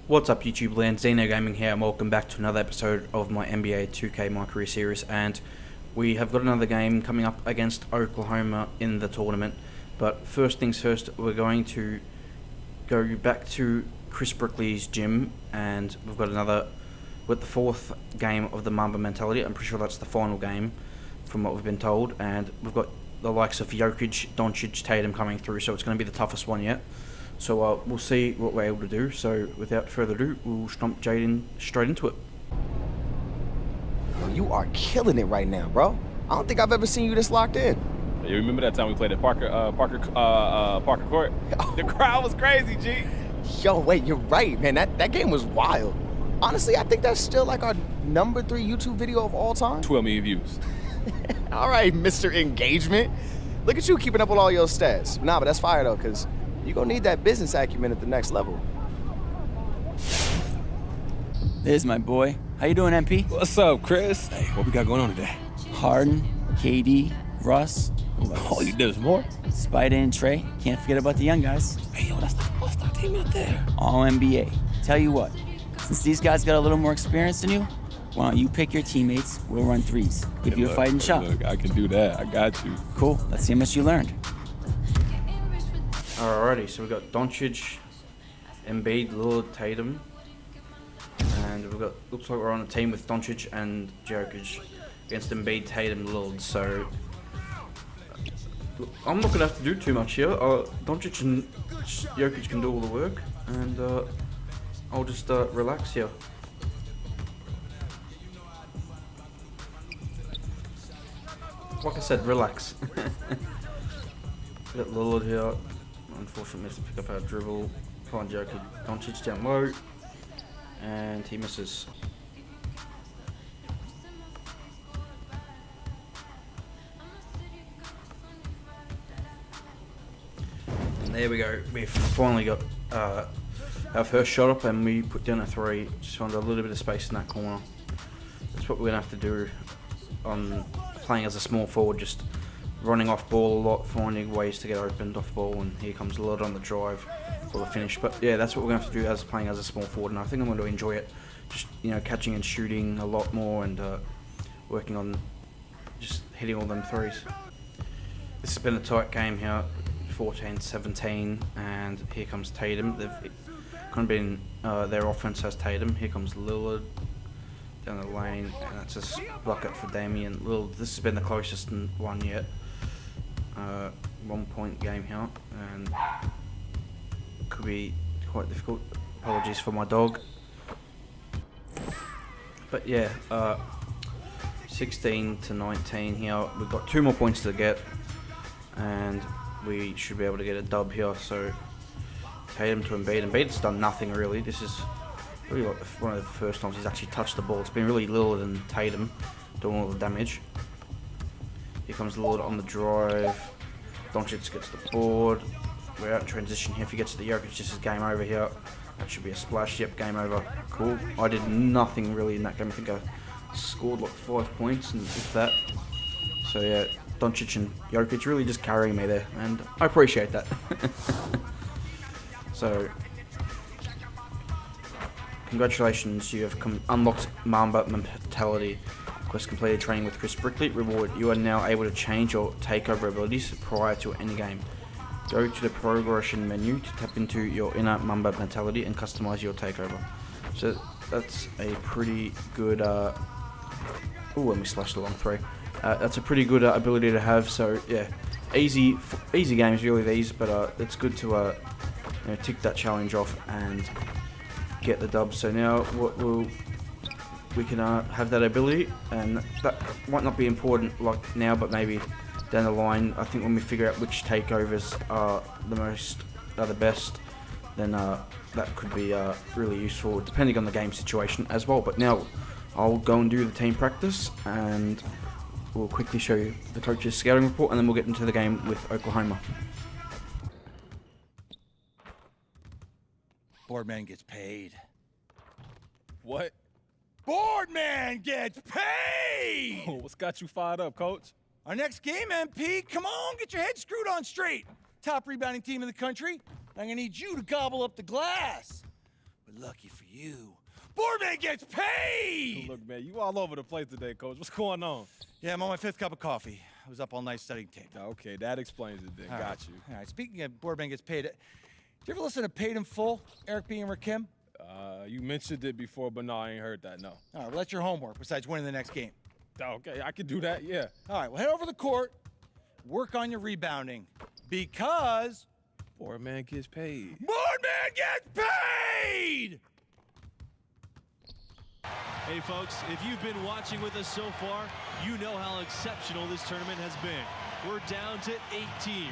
What's up YouTube land, Zeno Gaming here and welcome back to another episode of my NBA 2K My Career Series, and we have got another game coming up against Oklahoma in the tournament. But first things first, we're going to go back to Chris Brickley's gym, and we've got the fourth game of the Mamba mentality. I'm pretty sure that's the final game from what we've been told, and we've got the likes of Jokic, Doncic, Tatum coming through, so it's going to be the toughest one yet. So we'll see what we're able to do. So without further ado, we'll stomp Jaden straight into it. You are killing it right now, bro. I don't think I've ever seen you this locked in. You remember that time we played at Parker Court? The crowd was crazy, G. Yo, wait, you're right, man. That game was wild. Honestly, I think that's still like our #3 YouTube video of all time. 12 million views. All right, Mr. Engagement. Look at you keeping up with all your stats. Nah, but that's fire though, because you're going to need that business acumen at the next level. There's my boy. How you doing, MP? What's up, Chris? Hey, what we got going on today? Harden, KD, Russ. Oh, you did some more? Spider and Trey. Can't forget about the young guys. Hey, yo, that's the team out there. All NBA. Tell you what, since these guys got a little more experience than you, why don't you pick your teammates, we'll run threes. Give you a fighting shot. Look, I can do that. I got you. Cool. Let's see how much you learned. Alrighty, so we've got Doncic, Embiid, Lillard, Tatum, and we've got, looks like we're on a team with Doncic and Jokic against Embiid, Tatum, Lillard. So I'm not gonna have to do too much here. Doncic and Jokic can do all the work, and I'll just relax here. Like I said, relax. Got Lillard here. Unfortunately, missed to pick up our dribble. Find Jokic, Doncic down low, and he misses. And there we go. We've finally got our first shot up, and we put down a three. Just found a little bit of space in that corner. That's what we're gonna have to do on playing as a small forward. Just running off ball a lot, finding ways to get opened off ball, and here comes Lillard on the drive for the finish. But yeah, that's what we're going to have to do as playing as a small forward, and I think I'm going to enjoy it. Just, you know, catching and shooting a lot more, and working on just hitting all them threes. This has been a tight game here, 14-17, and here comes Tatum. They've kind of been their offense has Tatum. Here comes Lillard down the lane, and that's a bucket for Damian Lillard. This has been the closest one yet. 1 point game here, and could be quite difficult. Apologies for my dog. But yeah, 16-19 here. We've got 2 more points to get, and we should be able to get a dub here. So Tatum to Embiid. Embiid's done nothing really. This is really like one of the first times he's actually touched the ball. It's been really Lillard and Tatum doing all the damage. Here comes Lillard on the drive. Doncic gets the board. We're out in transition here. If he gets to the Jokic, this is game over here. That should be a splash. Yep, game over. Cool. I did nothing really in that game. I think I scored like 5 points and if that. So yeah, Doncic and Jokic really just carrying me there, and I appreciate that. So congratulations, you have unlocked Mamba mentality. Quest completed training with Chris Brickley. Reward, you are now able to change your takeover abilities prior to any game. Go to the progression menu to tap into your inner Mamba mentality and customize your takeover. So that's a pretty good, ooh, and we slashed the long three. That's a pretty good ability to have, so yeah, easy games really these, but it's good to you know, tick that challenge off and get the dub. So now we can have that ability, and that might not be important like now, but maybe down the line. I think when we figure out which takeovers are the best, then that could be really useful depending on the game situation as well. But now I'll go and do the team practice, and we'll quickly show you the coach's scouting report, and then we'll get into the game with Oklahoma. Boardman gets paid. What? Boardman gets paid! Oh, what's got you fired up, Coach? Our next game, MP, come on, get your head screwed on straight. Top rebounding team in the country. I'm gonna need you to gobble up the glass. But lucky for you, Boardman gets paid! Look, man, you all over the place today, Coach. What's going on? Yeah, I'm on my 5th cup of coffee. I was up all night studying tape. Okay, that explains it then. All Got right. you. All right, speaking of Boardman gets paid, did you ever listen to Paid in Full, Eric B. and Rakim? You mentioned it before, but no, I ain't heard that, no. All right, well, that's your homework besides winning the next game. Okay, I can do that, yeah. All right, well, head over to the court, work on your rebounding, because Boardman gets paid. Boardman gets paid! Hey folks, if you've been watching with us so far, you know how exceptional this tournament has been. We're down to 8 teams.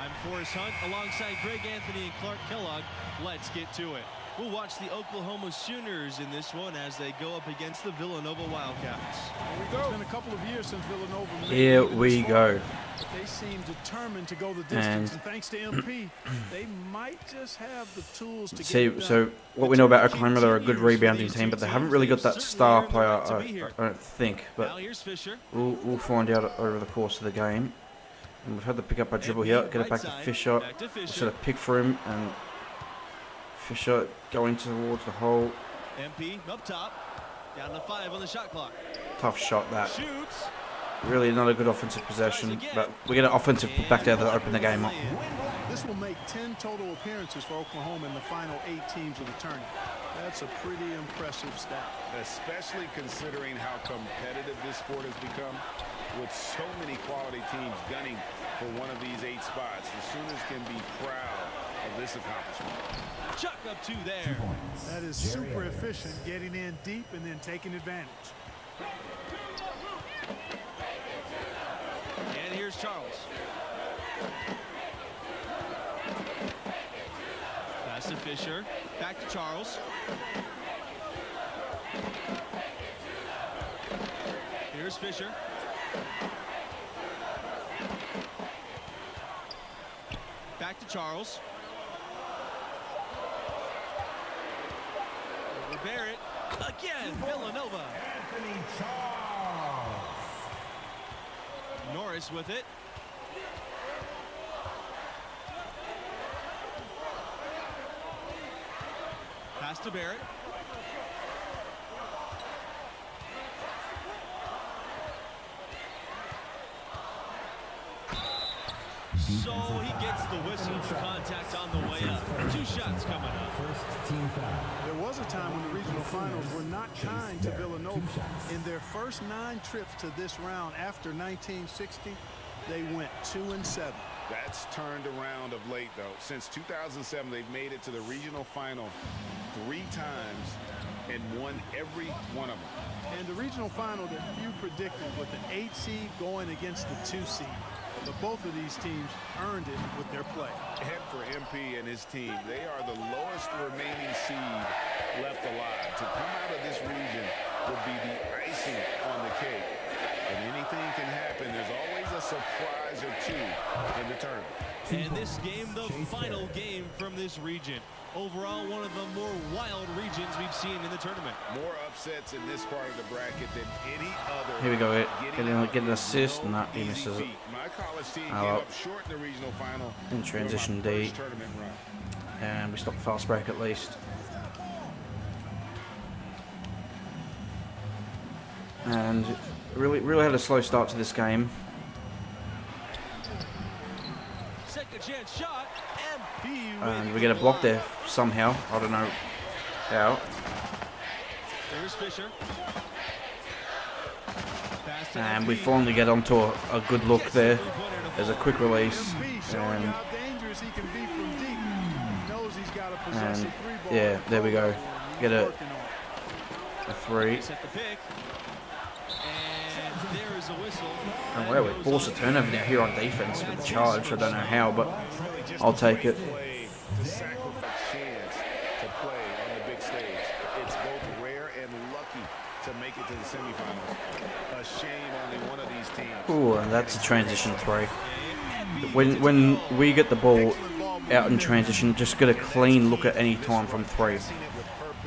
I'm Forrest Hunt alongside Greg Anthony and Clark Kellogg. Let's get to it. We'll watch the Oklahoma Sooners in this one as they go up against the Villanova Wildcats. Here we go. It's been a couple of years since Villanova made Here it we this go. far, but they seem determined to go the distance, and thanks to MP, they might just have the tools to get it done. So what we know about Oklahoma, they're a good rebounding team, but they haven't really got that star player, I don't think. But Now here's Fisher. we'll find out over the course of the game. And we've had the pick up by dribble here, get it back to Fisher. Set a pick for him, and Fisher going towards the hole. MP up top, down to 5 on the shot clock. Tough shot that. Shoots. Really not a good offensive possession, but we get an offensive back there to open the game up. This will make 10 total appearances for Oklahoma in the final 8 teams of the tournament. That's a pretty impressive stat. Especially considering how competitive this sport has become, with so many quality teams gunning for one of these 8 spots. The Sooners can be proud of this accomplishment. Chuck up 2 there. That is super efficient, getting in deep and then taking advantage. And here's Charles. Pass to Fisher. Back to Charles. Here's Fisher. Back to Charles. Over Barrett. Again, Villanova. Norris with it. Pass to Barrett. So he gets the whistle for contact on the way up. 2 shots coming up. There was a time when the regional finals were not kind to Villanova. In their first 9 trips to this round after 1960, they went 2-7. That's turned around of late, though. Since 2007, they've made it to the regional final 3 times and won every one of them. And the regional final that few predicted with the 8 seed going against the 2 seed. But both of these teams earned it with their play. And for MP and his team, they are the lowest remaining seed left alive. To come out of this region would be the icing on the cake. But anything can happen. There's always a surprise or 2 in the tournament. And this game, the final game from this region. Overall, one of the more wild regions we've seen in the tournament. More upsets in this part of the bracket than any other. Here we go, get an assist, and that he misses it. My college team came up short in the regional final. In transition D, Tournament run. and we stop the fast break at least. And really had a slow start to this game. Second chance shot. MP And we get a block there somehow. I don't know how. There's Fisher. Pass to And MP. we finally get onto a good look there. There's a quick release. MP showing And, how dangerous he can be from deep. He knows he's got to possess and a 3-ball. yeah, there we go. Get a Working on it. 3. Set the pick. And there is a whistle. And wow, we forced a turnover now here on defense with the charge. I don't know how, but I'll take it. Play to sacrifice chance to play on the big stage. It's both rare and lucky to make it to the semifinals. A shame only one of these teams. Ooh, and that's a transition 3. When we get the ball out in transition, just get a clean look at any time from 3.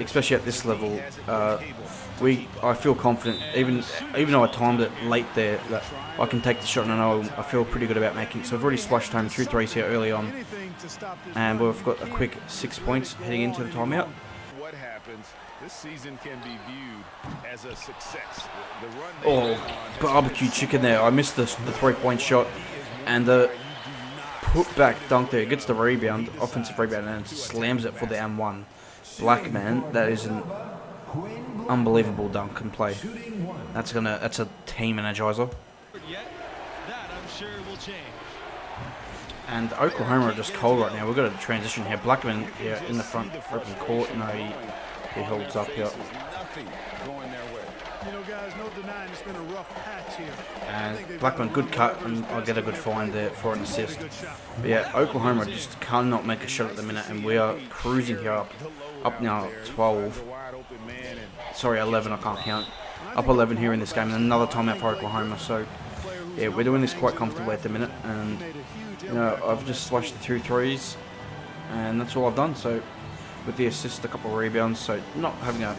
Especially at this level, I feel confident, even though I timed it late there, that I can take the shot, and I feel pretty good about making it. So I've already splashed home 2 threes here early on, and we've got a quick 6 points heading into the timeout. What This season can be viewed as a success. The run Oh, barbecue chicken there. I missed the 3-point shot. And the put back dunk there. Gets the rebound, offensive rebound, and slams it for the M1. Black man, that is an unbelievable dunk and play. That's a team energizer. That I'm sure will change. And Oklahoma are just cold right now. We've got a transition here. Blackman here in the front open court. No, he holds up here. You know, guys, no denying it's been a rough patch here. And Blackman, good cut, and I'll get a good find there for an assist. But yeah, Oklahoma just cannot make a shot at the minute, and we are cruising here up now 12. Sorry, 11, I can't count. Up 11 here in this game, and another timeout for Oklahoma. So yeah, we're doing this quite comfortably at the minute, and you know, I've just slashed the 2 threes, and that's all I've done. So with the assist, a couple of rebounds, so not having a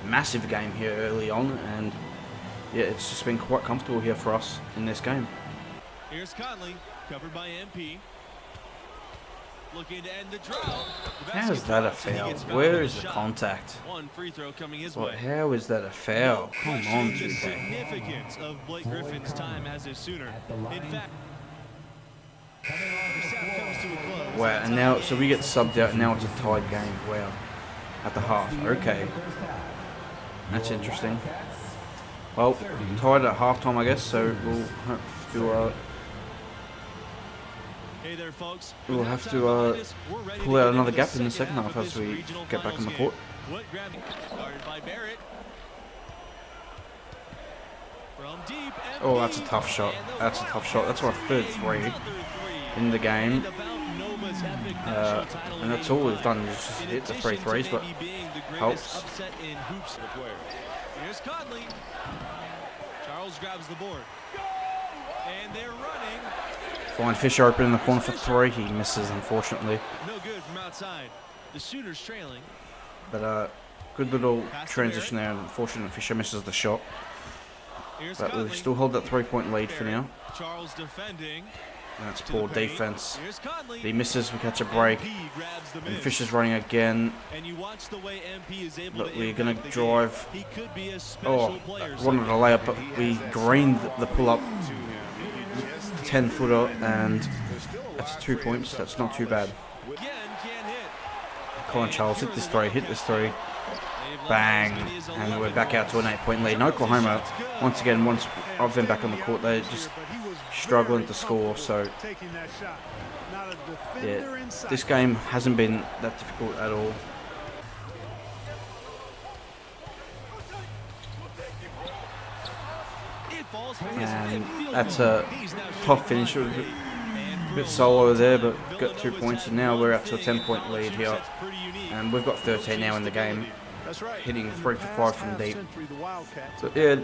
massive game here early on, and yeah, it's just been quite comfortable here for us in this game. Here's Conley, covered by MP. Looking to end the drought. How is that a foul? Where is the contact? One free throw coming his Well, way. how is that a foul? Come on, The 2K. significance of Blake Griffin's time as a Sooner. In fact, first half comes to a close. Wow, and now, so we get subbed out, and now it's a tied game. Wow. At the half. Okay. That's interesting. Well, tied at halftime, I guess, so we'll have to, Hey there, folks. we'll have to pull out another gap in the second half as we get back on the court. Guarded by Barrett. From deep, Oh, that's a tough shot. That's a tough shot. That's our third 3 in the game. And that's all we've done is just hit the 3 threes, but helps. Here's Conley. Charles grabs the board. And they're running. Find Fisher open in the corner for 3. He misses, unfortunately. No good from outside. The Sooners trailing. But good little transition there. Unfortunately, Fisher misses the shot. But we still hold that 3-point lead for now. Charles defending. That's poor defense. Here's Conley. He misses, we catch a break. MP grabs the And miss. Fisher's running again. And you watch the way MP is able But to we're going impact to the game. drive. He could be a special Oh, player. wanted a layup, but we greened the pull-up 10-footer, and that's 2 points. That's not too bad. Again, can't hit. Come on, Charles, hit this 3, hit this 3. Bang, and we're back out to an 8-point lead. And Oklahoma, once again, once I've been back on the court, they're just struggling to score. So yeah, this game hasn't been that difficult at all. And that's a tough finish. It was a bit solo there, but got 2 points, and now we're up to a 10-point lead here. And we've got 13 now in the game, hitting 3 for 5 from deep. So yeah,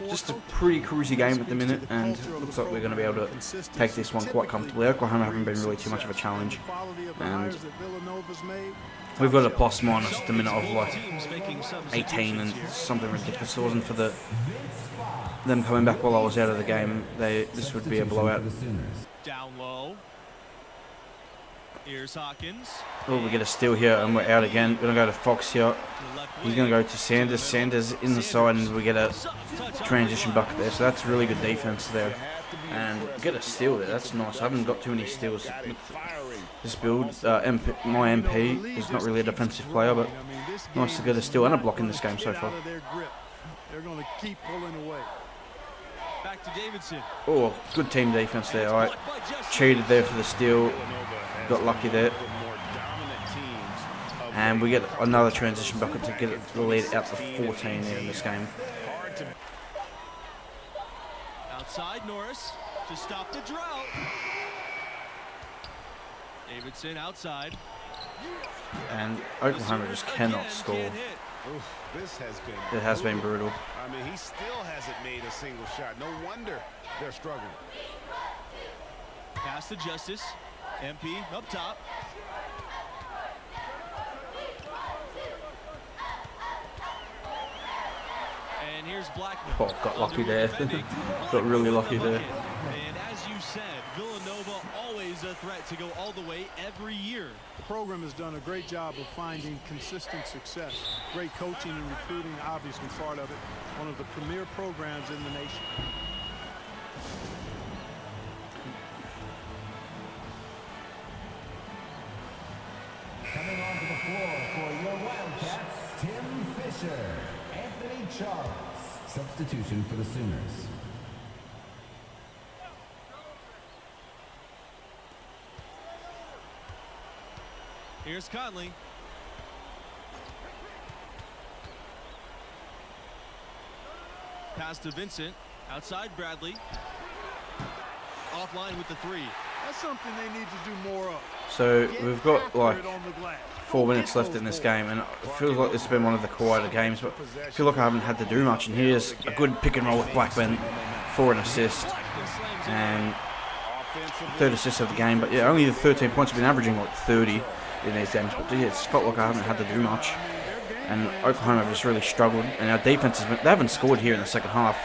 just a pretty cruisy game at the minute, and it looks like we're going to be able to take this one quite comfortably. Oklahoma haven't been really too much of a challenge, and we've got a plus-minus at the minute of like 18 and something ridiculous. If it wasn't for them coming back while I was out of the game, this would be a blowout. Down low. Here's Hawkins. Oh, we get a steal here, and we're out again. We're going to go to Fox here. He's going to go to Sanders. Sanders in the side, and we get a transition bucket there. So that's really good defense there. And get a steal there. That's nice. I haven't got too many steals with this build. My MP is not really a defensive player, but nice to get a steal and a block in this game so far. They're going to keep pulling away. Back to Davidson. Oh, good team defense there. I cheated there for the steal. Got lucky there. And we get another transition bucket to get the lead out to 14 there in this game. Outside Norris to stop the drought. Davidson outside. And Oklahoma just cannot score. It has been brutal. I mean, he still hasn't made a single shot. No wonder they're struggling. Pass to Justice. MP up top. And here's Blackman. Oh, got lucky there. Got really lucky there. And as you said, Villanova always a a threat to go all the way every year. The program has done a great job of finding consistent success. Great coaching and recruiting, obviously part of it. One of the premier programs in the nation. Coming onto the floor for your Wildcats, Tim Fisher, Anthony Charles. Substitution for the Sooners. Here's Conley. Pass to Vincent. Outside Bradley. Offline with the three. That's something they need to do more of. So we've got After like it on the glass. 4 minutes left in this game, and it feels like this has been one of the quieter games, but I feel like I haven't had to do much. And here's a good pick and roll with Blackman for an assist, and third assist of the game. But yeah, only the 13 points. Have been averaging like 30 in these games, but yeah, it's felt like I haven't had to do much. And Oklahoma have just really struggled, and our defense has been, they haven't scored here in the second half.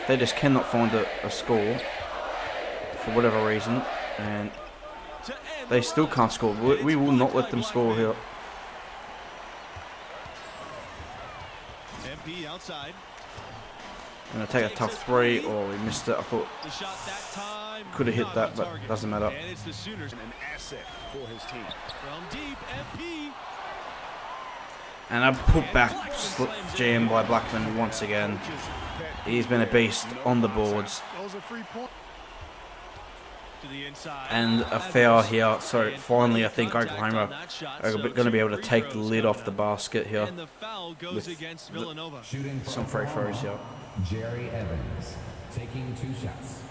They just cannot find a score for whatever reason, and they still can't score. We will not let them score here. MP outside. I'm going to take a tough three. Oh, we missed it. I thought The shot that time. could have hit that, but doesn't matter. And it's the Sooners. An asset for his team. From deep, MP. And a put back jam by Blackman once again. He's been a beast on the boards. Those are free points. To the inside. And a foul here. So finally, I think Oklahoma are going to be able to take the lid off the basket here. And the foul goes against Villanova. Shooting Some free throws here. Jerry Evans, taking 2 shots.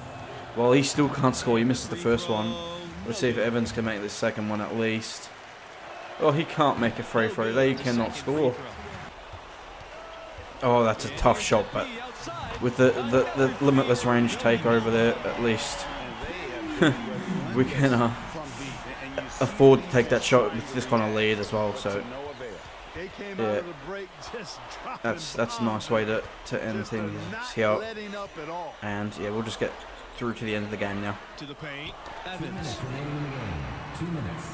Well, he still can't score. He misses the first one. Let's see if Evans can make the second one at least. Oh, he can't make a free throw. They cannot score. Oh, that's a tough shot, but with the limitless range takeover there, at least we can afford to take that shot with this kind of lead as well. So yeah, that's a nice way to end things here. And yeah, we'll just get through to the end of the game now. To the paint. 2 Evans. minutes remaining in the game. 2 minutes.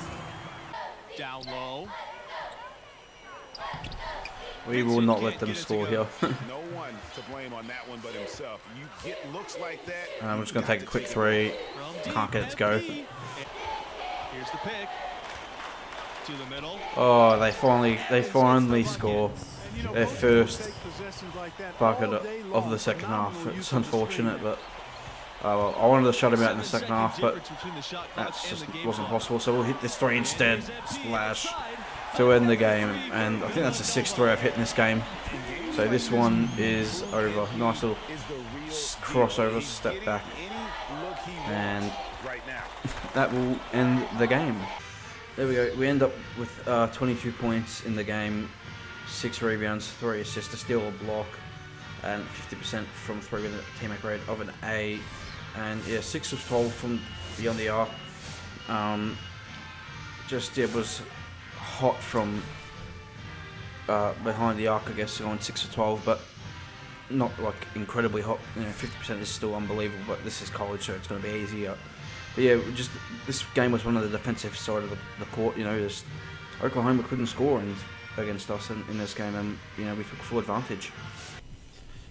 Down low. We will not let them score here. No one to blame on that one but himself. You get looks like that. I'm just going to take a quick three. Can't get it to go. Here's the pick. To the middle. Oh, they finally score their first bucket of the second half. It's unfortunate, but well, I wanted to shut him out in the second half, but that just wasn't possible. So we'll hit this three instead. Splash to end the game, and I think that's the 6th three I've hit in this game. So this one is over. Nice little crossover, step back, and that will end the game. There we go. We end up with 22 points in the game, 6 rebounds, 3 assists, a steal, a block, and 50% from 3 with a teammate grade of an A. And yeah, 6 of 12 from beyond the arc. It was hot from behind the arc, I guess, going 6 of 12, but not like incredibly hot. 50% is still unbelievable, but this is college, so it's going to be easier. But yeah, this game was one of the defensive side of the court. Just Oklahoma couldn't score against us in this game, and we took full advantage.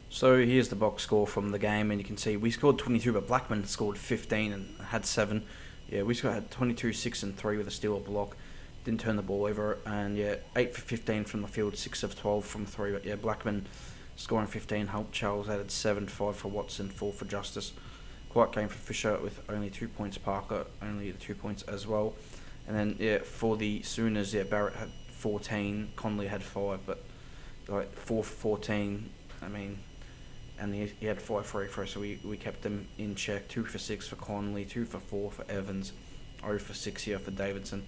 So here's the box score from the game, and you can see we scored 22, but Blackman scored 15 and had 7. Yeah, we had 22, 6 and 3 with a steal or block. Didn't turn the ball over, and yeah, 8 for 15 from the field, 6 of 12 from 3. But yeah, Blackman scoring 15 helped. Charles added 7, 5 for Watson, 4 for Justice. Quiet game for Fisher with only 2 points. Parker only the 2 points as well. And then yeah, for the Sooners, yeah, Barrett had 14, Conley had 5, but like 4 for 14. I mean. And he had 5 free throws, so we kept them in check. 2 for 6 for Conley, 2 for 4 for Evans, 0 for 6 here for Davidson.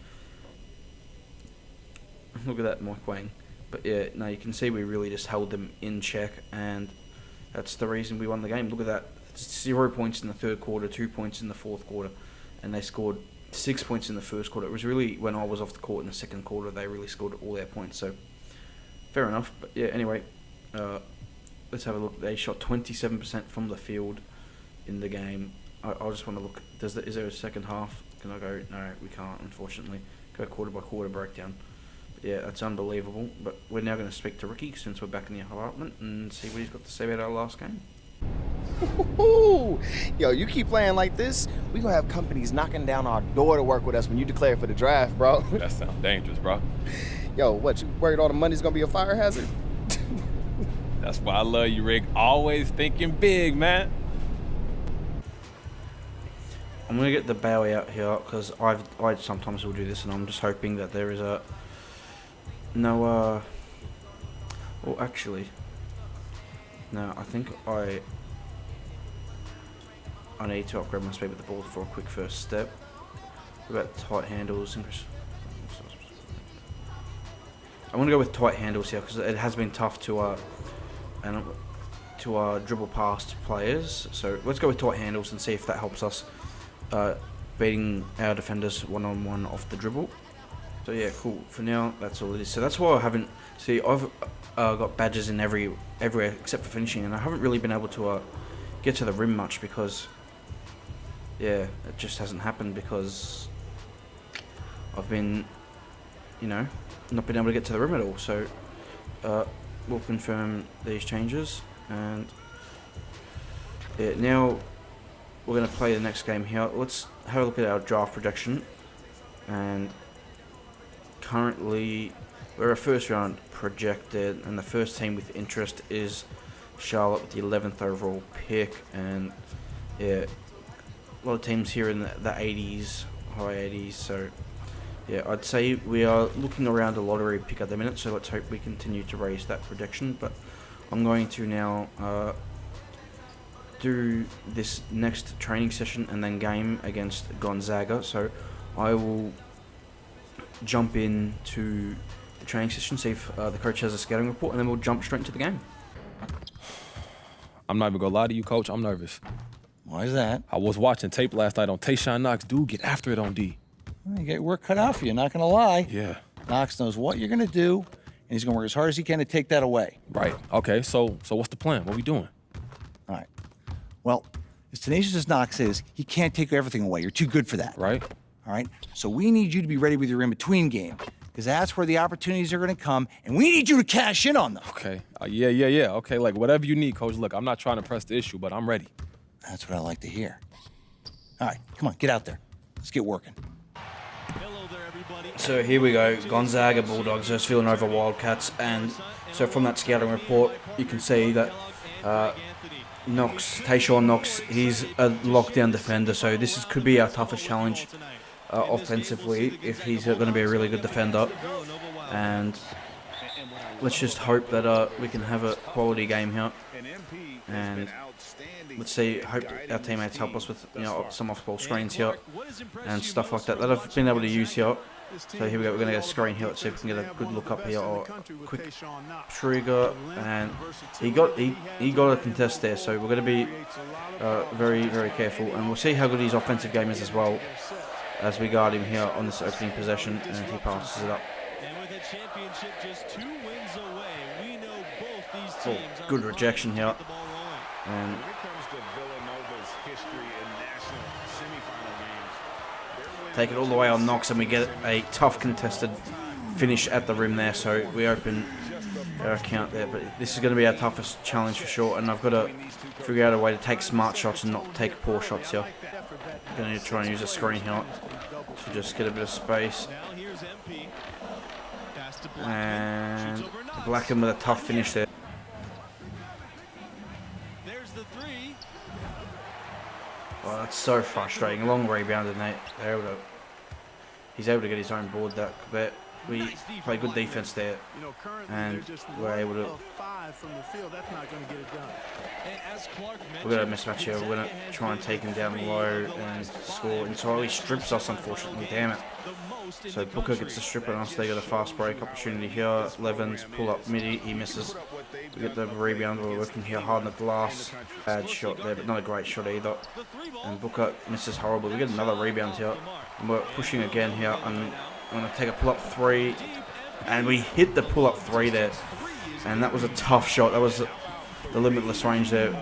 Look at that, Mike Wang. But yeah, no, you can see we really just held them in check, and that's the reason we won the game. Look at that, 0 points in the third quarter, 2 points in the fourth quarter, and they scored 6 points in the first quarter. It was really when I was off the court in the second quarter, they really scored all their points. So fair enough. But yeah, anyway. Let's have a look. They shot 27% from the field in the game. I just want to look. Is there a second half? Can I go? No, we can't, unfortunately. Go quarter by quarter breakdown. But yeah, that's unbelievable. But we're now going to speak to Ricky since we're back in the apartment and see what he's got to say about our last game. Yo, you keep playing like this, we gonna have companies knocking down our door to work with us when you declare for the draft, bro. That sounds dangerous, bro. Yo, what, you worried all the money's gonna be a fire hazard? That's why I love you, Rick. Always thinking big, man. I'm going to get the Bowie out here because I sometimes will do this, and I'm just hoping that there is a well, actually, no, I think I need to upgrade my speed with the ball for a quick first step. What about tight handles? I'm going to go with tight handles here because it has been tough to dribble past players. So let's go with tight handles and see if that helps us beating our defenders one-on-one off the dribble. So yeah, cool. For now, that's all it is. So that's why I haven't. See, I've got badges in everywhere except for finishing, and I haven't really been able to get to the rim much because, yeah, it just hasn't happened because I've been, not been able to get to the rim at all. So we'll confirm these changes, and yeah, now we're going to play the next game here. Let's have a look at our draft projection, and currently we're a first round projected, and the first team with interest is Charlotte with the 11th overall pick, and yeah, a lot of teams here in the 80s, high 80s, so yeah, I'd say we are looking around a lottery pick at the minute, so let's hope we continue to raise that projection. But I'm going to now do this next training session and then game against Gonzaga, so I will jump into the training session, see if the coach has a scouting report, and then we'll jump straight into the game. I'm not even gonna lie to you, Coach. I'm nervous. Why is that? I was watching tape last night on Tayshaun Knox. Dude, get after it on D. You get work cut out for you, not going to lie. Yeah. Knox knows what you're going to do, and he's going to work as hard as he can to take that away. Right. Okay, so what's the plan? What we doing? All right. Well, as tenacious as Knox is, he can't take everything away. You're too good for that. Right. All right? So we need you to be ready with your in-between game, because that's where the opportunities are going to come, and we need you to cash in on them. Okay. Yeah. Okay, like whatever you need, Coach. Look, I'm not trying to press the issue, but I'm ready. That's what I like to hear. All right, come on, get out there. Let's get working. So here we go, Gonzaga Bulldogs versus Villanova Wildcats, and so from that scouting report, you can see that Tayshaun Knox, he's a lockdown defender, so this could be our toughest challenge offensively if he's going to be a really good defender, and let's just hope that we can have a quality game here, and let's see, hope our teammates help us with some off-ball screens here and stuff like that I've been able to use here. So here we go, we're going to get a screen here, let's see if we can get a good look up here, or quick trigger, and he got a contest there, so we're going to be very, very careful, and we'll see how good his offensive game is as well as we guard him here on this opening possession, and he passes it up. Oh, good rejection here, and take it all the way on Knox, and we get a tough contested finish at the rim there, so we open our account there. But this is going to be our toughest challenge for sure, and I've got to figure out a way to take smart shots and not take poor shots here. I'm going to try and use a screen here to just get a bit of space. And Blacken with a tough finish there. Oh, that's so frustrating. A long rebound, and he's able to get his own board. But we play good defense there, and we're able to. We've got a mismatch here. We're going to try and take him down low and score. And so he strips us, unfortunately. Damn it. So Booker gets the strip on us. They got a fast break opportunity here. Levens pull up midi. He misses. We get the rebound. We're working here hard on the glass. Bad shot there, but not a great shot either. And Booker misses horribly. We get another rebound here. And we're pushing again here. I'm going to take a pull-up three. And we hit the pull-up three there. And that was a tough shot. That was the limitless range there.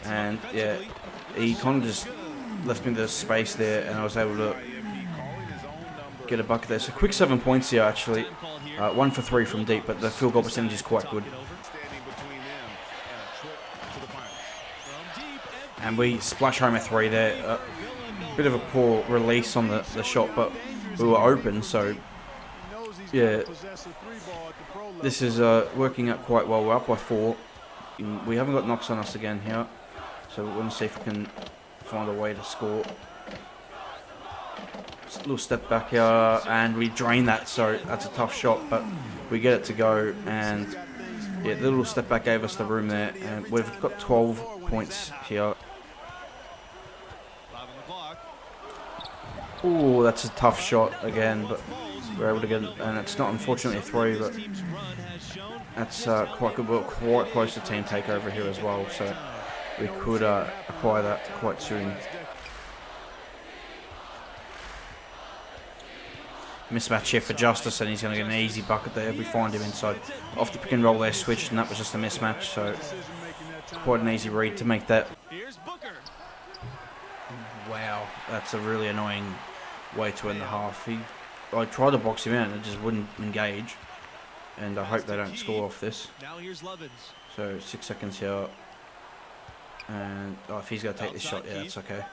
and yeah, he kind of just left me the space there, and I was able to get a bucket there. So quick 7 points here actually, 1 for 3 from deep, but the field goal percentage is quite good. And we splash home a 3 there. Bit of a poor release on the shot, but we were open, so yeah, this is working out quite well. We're up by 4. We haven't got knocks on us again here, so we want to see if we can find a way to score. Just a little step back here, and we drain that, so that's a tough shot, but we get it to go, and yeah, the little step back gave us the room there, and we've got 12 points here. Oh, that's a tough shot again, but we're able to get it, and it's not unfortunately a 3, but that's quite good. We're quite close to team takeover here as well, so we could acquire that quite soon. Mismatch here for Justice, and he's going to get an easy bucket there. We find him inside. Off the pick and roll there, switched, and that was just a mismatch, so quite an easy read to make that. Wow, that's a really annoying way to end the half. I tried to box him out and it just wouldn't engage, and I hope they don't score off this. So 6 seconds here, and if he's going to take this shot, yeah, that's okay.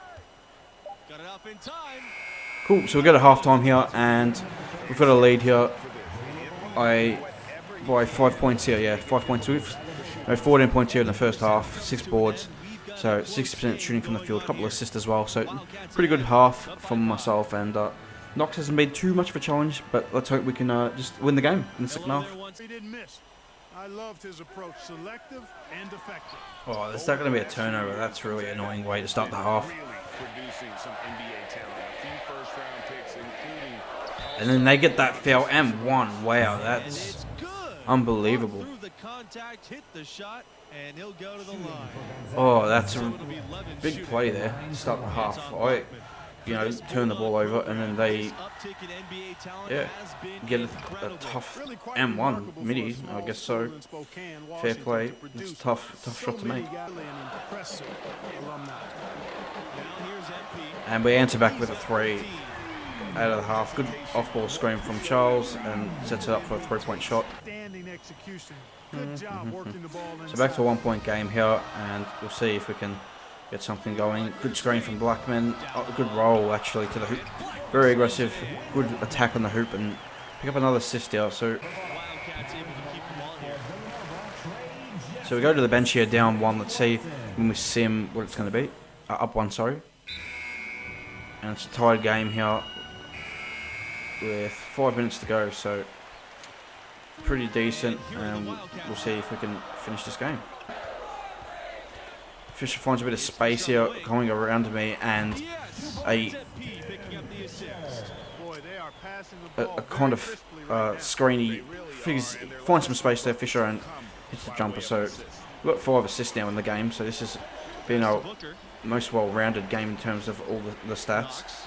Cool, so we've got a half time here, and we've got a lead here by 5 points here, yeah, 5 points. We've 14 points here in the first half, 6 boards. So 60% shooting from the field, a couple of assists as well. So pretty good half from myself, and Knox hasn't been too much of a challenge, but let's hope we can just win the game in the second half. He didn't miss. I loved his approach, selective and effective. Oh, there's not going to be a turnover. That's a really annoying way to start the half. And then they get that foul and 1. Wow, that's unbelievable. Oh, that's a big play there to start the half. I, turn the ball over, and then they, get a tough M1 midi, I guess so. Fair play. It's a tough shot to make. And we answer back with a 3 out of the half. Good off-ball screen from Charles, and sets it up for a 3-point shot. So back to a 1-point game here, and we'll see if we can get something going. Good screen from Blackman. Good roll actually to the hoop. Very aggressive. Good attack on the hoop, and pick up another assist here. So we go to the bench here, down 1. Let's see when we sim what it's going to be. Up 1, sorry. And it's a tied game here with 5 minutes to go. So pretty decent, and we'll see if we can finish this game. Fisher finds a bit of space here coming around me, and a kind of screeny finds some space there, Fisher, and hits the jumper. So we've got 5 assists now in the game, so this has been our most well-rounded game in terms of all the stats.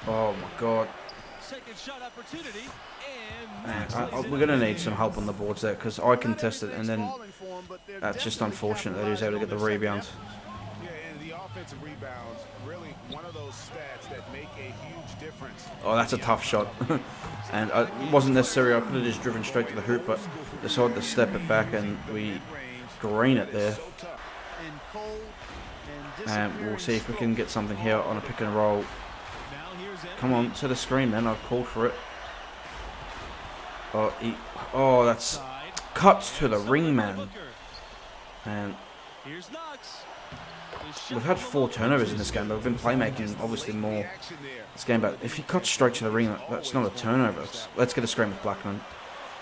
Oh my god. Man, we're going to need some help on the boards there, because I contested, and then that's just unfortunate that he was able to get the rebound. Yeah, and the offensive rebounds, really one of those stats that make a huge difference. Oh, that's a tough shot. And it wasn't necessary. I could have just driven straight to the hoop, but decided to step it back, and we green it there. And we'll see if we can get something here on a pick and roll. Come on, set a screen, man. I've called for it. Oh, that's cuts to the ring, man. And we've had 4 turnovers in this game, but we've been playmaking obviously more this game. But if he cuts straight to the ring, that's not a turnover. Let's get a screen with Blackman,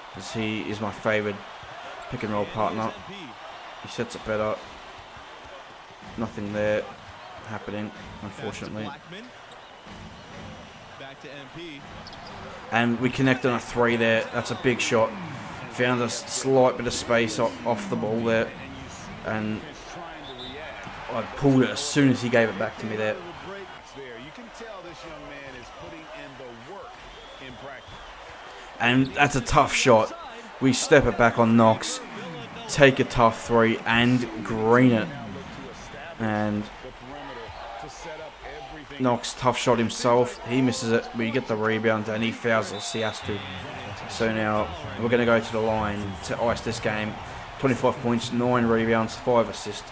because he is my favourite pick and roll partner. He sets it better. Nothing there happening, unfortunately. And we connect on a 3 there. That's a big shot. Found a slight bit of space off the ball there, and I pulled it as soon as he gave it back to me there. And that's a tough shot. We step it back on Knox, take a tough three, and green it. And Knox tough shot himself. He misses it. We get the rebound, and he fouls us. He has to. So now we're going to go to the line to ice this game. 25 points, 9 rebounds, 5 assists.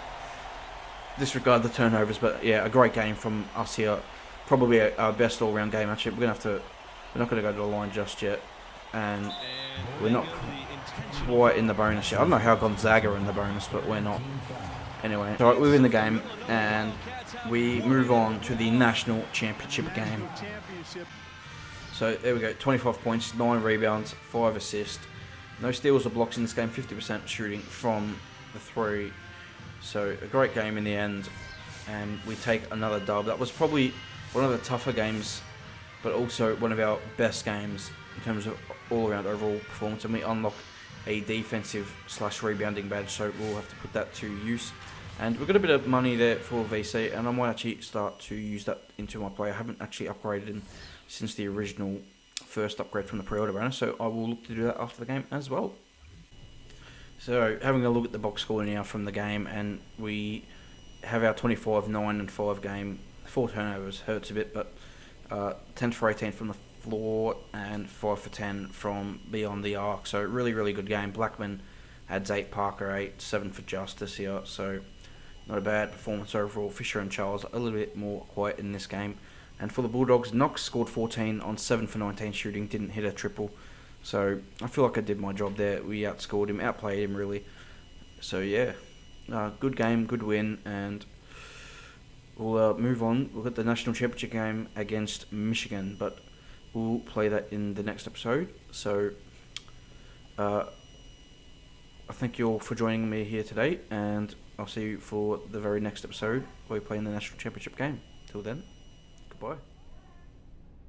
Disregard the turnovers, but yeah, a great game from us here. Probably our best all-round game. Actually, we're not going to go to the line just yet, and we're not quite in the bonus yet. I don't know how Gonzaga are in the bonus, but we're not. Anyway, so we win the game, and we move on to the national championship game. So there we go, 25 points, 9 rebounds, 5 assists. No steals or blocks in this game, 50% shooting from the 3. So a great game in the end, and we take another dub. That was probably one of the tougher games, but also one of our best games in terms of all-around overall performance, and we unlock a defensive / rebounding badge, so we'll have to put that to use. And we've got a bit of money there for VC, and I might actually start to use that into my play. I haven't actually upgraded since the original first upgrade from the pre-order bonus, so I will look to do that after the game as well. So having a look at the box score now from the game, and we have our 25, 9 and 5 game. 4 turnovers, hurts a bit, but 10 for 18 from the floor and 5 for 10 from beyond the arc. So really, really good game. Blackman adds 8, Parker 8, 7 for Justice here. So not a bad performance overall. Fisher and Charles a little bit more quiet in this game. And for the Bulldogs, Knox scored 14 on 7 for 19 shooting, didn't hit a triple. So I feel like I did my job there. We outscored him, outplayed him really. So yeah, good game, good win, and we'll move on. We'll get the national championship game against Michigan, but we'll play that in the next episode. So I thank you all for joining me here today, and I'll see you for the very next episode where we play in the national championship game. Till then, goodbye.